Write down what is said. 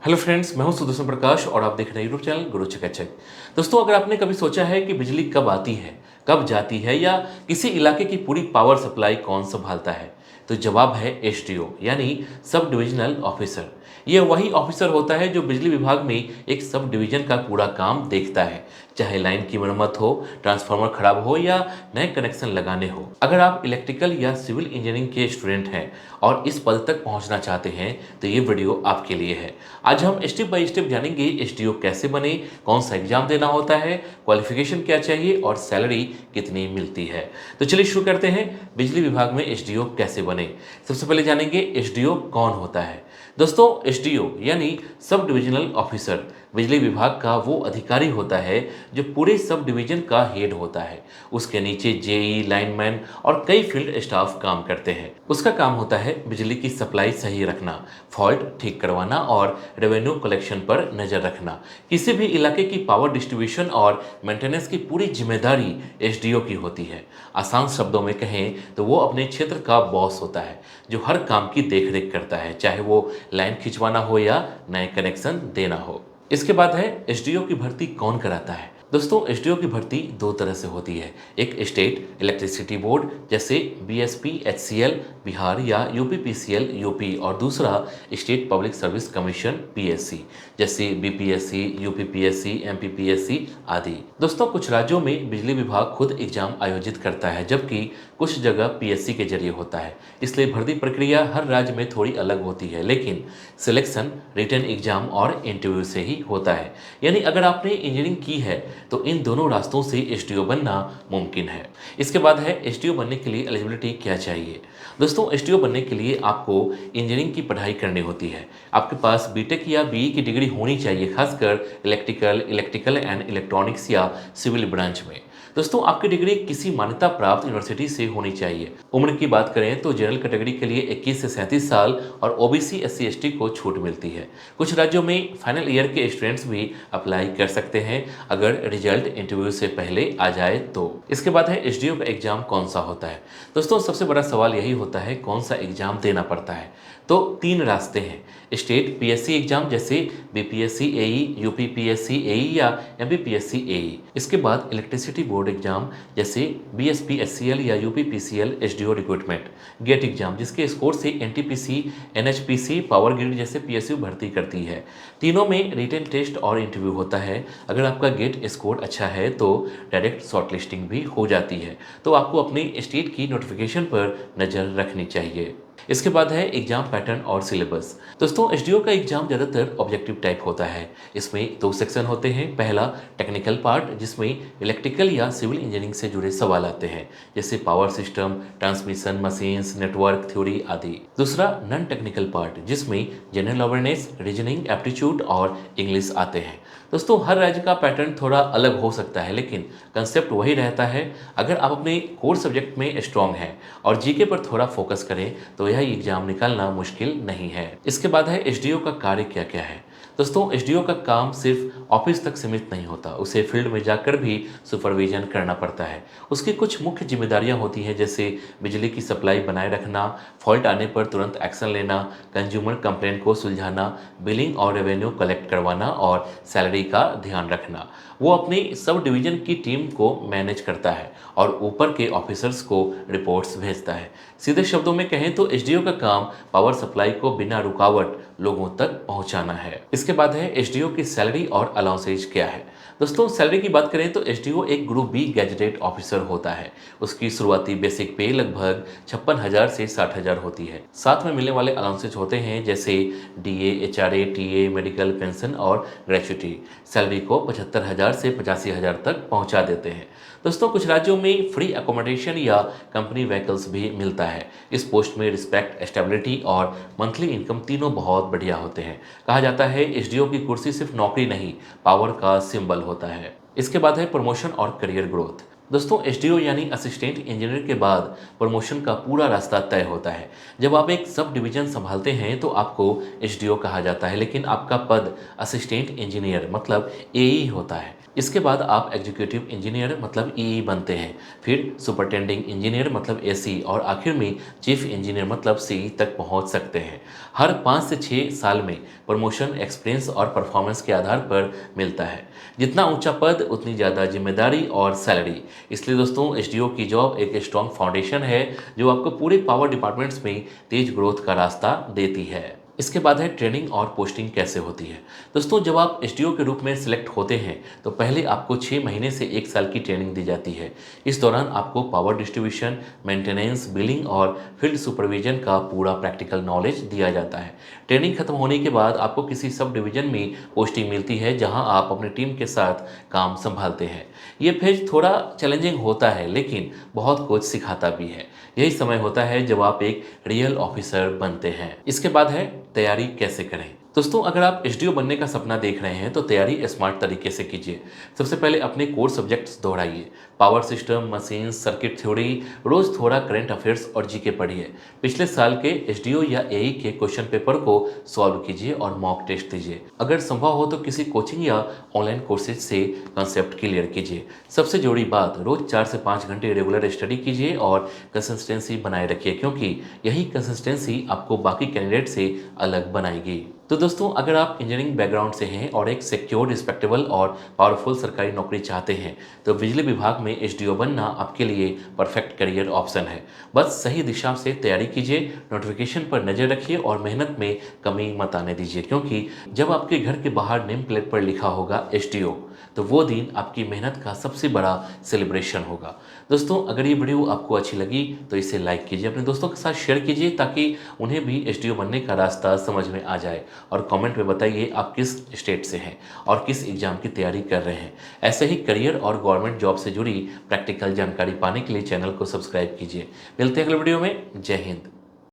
Hello friends, मैं हूं सुदर्शन प्रकाश और आप देख रहे हैं यूट्यूब चैनल गुरु चकाचक। दोस्तों, अगर आपने कभी सोचा है कि बिजली कब आती है, कब जाती है या किसी इलाके की पूरी पावर सप्लाई कौन संभालता है, तो जवाब है एसडीओ यानी सब डिविजनल ऑफिसर। यह वही ऑफिसर होता है जो बिजली विभाग में एक सब डिवीजन का पूरा काम देखता है, चाहे लाइन की मरम्मत हो, ट्रांसफार्मर खराब हो या नए कनेक्शन लगाने हो। अगर आप इलेक्ट्रिकल या सिविल इंजीनियरिंग के स्टूडेंट हैं और इस पद तक पहुंचना चाहते हैं तो ये वीडियो आपके लिए है। आज हम स्टेप बाय स्टेप जानेंगे एसडीओ कैसे बने, कौन सा एग्जाम देना होता है, क्वालिफिकेशन क्या चाहिए और सैलरी कितनी मिलती है। तो चलिए शुरू करते हैं, बिजली विभाग में एसडीओ कैसे बने। सबसे पहले जानेंगे एसडीओ कौन होता है। दोस्तों, एसडीओ यानी सब डिविजनल ऑफिसर बिजली विभाग का वो अधिकारी होता है जो पूरे सब डिवीजन का हेड होता है। उसके नीचे जेई, लाइनमैन और कई फील्ड स्टाफ काम करते हैं। उसका काम होता है बिजली की सप्लाई सही रखना, फॉल्ट ठीक करवाना और रेवेन्यू कलेक्शन पर नजर रखना। किसी भी इलाके की पावर डिस्ट्रीब्यूशन और मेंटेनेंस की पूरी जिम्मेदारी एसडीओ की होती है। आसान शब्दों में कहें तो वो अपने क्षेत्र का बॉस होता है जो हर काम की देखरेख करता है, चाहे वो लाइन खिंचवाना हो या नए कनेक्शन देना हो। इसके बाद है एसडीओ की भर्ती कौन कराता है। दोस्तों, एसडीओ की भर्ती दो तरह से होती है। एक स्टेट इलेक्ट्रिसिटी बोर्ड जैसे बीएसपी, एचसीएल बिहार या यूपीपीसीएल यूपी, और दूसरा state public service commission PSC जैसे बीपीएससी, यूपीपीएससी, एमपीपीएससी आदि। दोस्तों, कुछ राज्यों में बिजली विभाग खुद एग्जाम आयोजित करता है जबकि कुछ जगह पीएससी के जरिए होता है। इसलिए भर्ती प्रक्रिया हर राज्य में थोड़ी अलग होती है, लेकिन सिलेक्शन रिटन एग्जाम और इंटरव्यू से ही होता है। यानी अगर आपने इंजीनियरिंग की है तो इन दोनों रास्तों से एसडीओ बनना मुमकिन है। इसके बाद है एसडीओ बनने के लिए एलिजिबिलिटी क्या चाहिए। दोस्तों, एसडीओ बनने के लिए आपको इंजीनियरिंग की पढ़ाई करनी होती है। आपके पास बीटेक या बीई की डिग्री होनी चाहिए, खासकर इलेक्ट्रिकल एंड इलेक्ट्रॉनिक्स या सिविल ब्रांच में। दोस्तों, आपकी डिग्री किसी मान्यता प्राप्त यूनिवर्सिटी से होनी चाहिए। उम्र की बात करें तो जनरल कैटेगरी के लिए 21 से 37 साल और ओबीसी एससी एसटी को छूट मिलती है। कुछ राज्यों में फाइनल ईयर के स्टूडेंट्स भी अप्लाई कर सकते हैं अगर रिजल्ट इंटरव्यू से पहले आ जाए तो। इसके बाद है एसडीओ का एग्जाम कौन सा होता है। दोस्तों, सबसे बड़ा सवाल यही होता है कौन सा एग्जाम देना पड़ता है। तो तीन रास्ते हैं। स्टेट पीएससी एग्जाम जैसे बीपीएससी एई, यूपीपीएससी एई या एमपीपीएससी एई। इसके बाद इलेक्ट्रिसिटी बोर्ड एग्जाम जैसे बीएसपीएससीएल या UPPCL SDO recruitment. GATE exam जिसके स्कोर से एनटीपीसी, एनएचपीसी, पावर ग्रिड जैसे पीएसयू भर्ती करती है। तीनों में रिटन टेस्ट और इंटरव्यू होता है। अगर आपका गेट स्कोर अच्छा है तो डायरेक्ट शॉर्टलिस्टिंग भी हो जाती है। तो आपको अपनी स्टेट की नोटिफिकेशन पर नज़र रखनी चाहिए। इसके बाद है एग्जाम पैटर्न और सिलेबस। दोस्तों, एसडीओ का एग्जाम ज़्यादातर ऑब्जेक्टिव टाइप होता है। इसमें दो सेक्शन होते हैं। पहला टेक्निकल पार्ट जिसमें इलेक्ट्रिकल या सिविल इंजीनियरिंग से जुड़े सवाल आते हैं जैसे power system, transmission, machines, network theory आदि। दूसरा नॉन टेक्निकल पार्ट जिसमें जनरल अवेयरनेस, रीजनिंग, एप्टीट्यूड और इंग्लिश आते हैं। दोस्तों, हर राज्य का पैटर्न थोड़ा अलग हो सकता है लेकिन कंसेप्ट वही रहता है। अगर आप अपने कोर सब्जेक्ट में स्ट्रांग हैं और जीके पर थोड़ा फोकस करें तो यह एग्जाम निकालना मुश्किल नहीं है। इसके बाद है एसडीओ का कार्य क्या क्या है। दोस्तों, एसडीओ का काम सिर्फ ऑफिस तक सीमित नहीं होता, उसे फील्ड में जाकर भी सुपरविजन करना पड़ता है। उसकी कुछ मुख्य जिम्मेदारियां होती हैं जैसे बिजली की सप्लाई बनाए रखना, फॉल्ट आने पर तुरंत एक्शन लेना, कंज्यूमर कंप्लेंट को सुलझाना, बिलिंग और रेवेन्यू कलेक्ट करवाना और सैलरी का ध्यान रखना। वो अपनी सब डिवीजन की टीम को मैनेज करता है और ऊपर के ऑफिसर्स को रिपोर्ट्स भेजता है। सीधे शब्दों में कहें तो एसडीओ का काम पावर सप्लाई को बिना रुकावट लोगों तक पहुंचाना है। इसके बाद है एसडीओ की सैलरी और अलाउंसेज क्या है। दोस्तों, सैलरी की बात करें तो एसडीओ एक ग्रुप बी गैजेटेड ऑफिसर होता है। उसकी शुरुआती बेसिक पे लगभग 56,000 से 60,000 होती है। साथ में मिलने वाले अलाउंसेज होते हैं जैसे DA, HRA, TA, medical, pension और ग्रेच्युटी। सैलरी को 75,000 से 85,000 तक पहुंचा देते हैं। दोस्तों, कुछ राज्यों में फ्री अकोमोडेशन या कंपनी व्हीकल्स भी मिलता है। इस पोस्ट में रिस्पेक्ट, स्टेबिलिटी और मंथली इनकम तीनों बहुत बढ़िया होते हैं। कहा जाता है एसडीओ की कुर्सी सिर्फ नौकरी नहीं, पावर का सिंबल होता है। इसके बाद है प्रमोशन और करियर ग्रोथ। दोस्तों एसडीओ यानी असिस्टेंट इंजीनियर के बाद प्रमोशन का पूरा रास्ता तय होता है। जब आप एक सब डिवीजन संभालते हैं तो आपको एसडीओ कहा जाता है, लेकिन आपका पद असिस्टेंट इंजीनियर मतलब एई होता है। इसके बाद आप एग्जीक्यूटिव इंजीनियर मतलब ईई बनते हैं, फिर सुपरटेंडिंग इंजीनियर मतलब एसी और आखिर में चीफ इंजीनियर मतलब सीई तक पहुंच सकते हैं। हर 5 से 6 साल में प्रमोशन एक्सपीरियंस और परफॉर्मेंस के आधार पर मिलता है। जितना ऊंचा पद उतनी ज़्यादा जिम्मेदारी और सैलरी। इसलिए दोस्तों एसडीओ की जॉब एक स्ट्रॉन्ग फाउंडेशन है जो आपको पूरे पावर डिपार्टमेंट्स में तेज ग्रोथ का रास्ता देती है। इसके बाद है ट्रेनिंग और पोस्टिंग कैसे होती है। दोस्तों जब आप एसडीओ के रूप में सिलेक्ट होते हैं तो पहले आपको 6 महीने से 1 साल की ट्रेनिंग दी जाती है। इस दौरान आपको पावर डिस्ट्रीब्यूशन, मेंटेनेंस, बिलिंग और फील्ड सुपरविजन का पूरा प्रैक्टिकल नॉलेज दिया जाता है। ट्रेनिंग खत्म होने के बाद आपको किसी सब डिवीजन में पोस्टिंग मिलती है जहां आप अपनी टीम के साथ काम संभालते हैं। ये फेज थोड़ा चैलेंजिंग होता है लेकिन बहुत कुछ सिखाता भी है। यही समय होता है जब आप एक रियल ऑफिसर बनते हैं। इसके बाद है तैयारी कैसे करें। दोस्तों अगर आप एसडीओ बनने का सपना देख रहे हैं तो तैयारी स्मार्ट तरीके से कीजिए। सबसे पहले अपने कोर सब्जेक्ट्स दोहराइए। Power system, machine, circuit theory, रोज थोड़ा करंट अफेयर्स और जीके पढ़िए। पिछले साल के एसडीओ या एई के क्वेश्चन पेपर को सॉल्व कीजिए और मॉक टेस्ट दीजिए। अगर संभव हो तो किसी कोचिंग या ऑनलाइन कोर्सेज से कंसेप्ट क्लियर कीजिए। सबसे जरूरी बात, रोज 4 से 5 घंटे रेगुलर स्टडी कीजिए और कंसिस्टेंसी बनाए रखिए, क्योंकि यही कंसिस्टेंसी आपको बाकी कैंडिडेट से अलग बनाएगी। तो दोस्तों अगर आप इंजीनियरिंग बैकग्राउंड से हैं और एक सिक्योर, रिस्पेक्टेबल और पावरफुल सरकारी नौकरी चाहते हैं तो बिजली विभाग में एसडीओ बनना आपके लिए परफेक्ट करियर ऑप्शन है। बस सही दिशा से तैयारी कीजिए, नोटिफिकेशन पर नज़र रखिए और मेहनत में कमी मत आने दीजिए, क्योंकि जब आपके घर के बाहर नेम प्लेट पर लिखा होगा एसडीओ तो वो दिन आपकी मेहनत का सबसे बड़ा सेलिब्रेशन होगा। दोस्तों अगर ये वीडियो आपको अच्छी लगी तो इसे लाइक कीजिए, अपने दोस्तों के साथ शेयर कीजिए ताकि उन्हें भी एसडीओ बनने का रास्ता समझ में आ जाए। और कमेंट में बताइए आप किस स्टेट से हैं और किस एग्जाम की तैयारी कर रहे हैं। ऐसे ही करियर और गवर्नमेंट जॉब से जुड़ी प्रैक्टिकल जानकारी पाने के लिए चैनल को सब्सक्राइब कीजिए। मिलते हैं अगले वीडियो में। जय हिंद।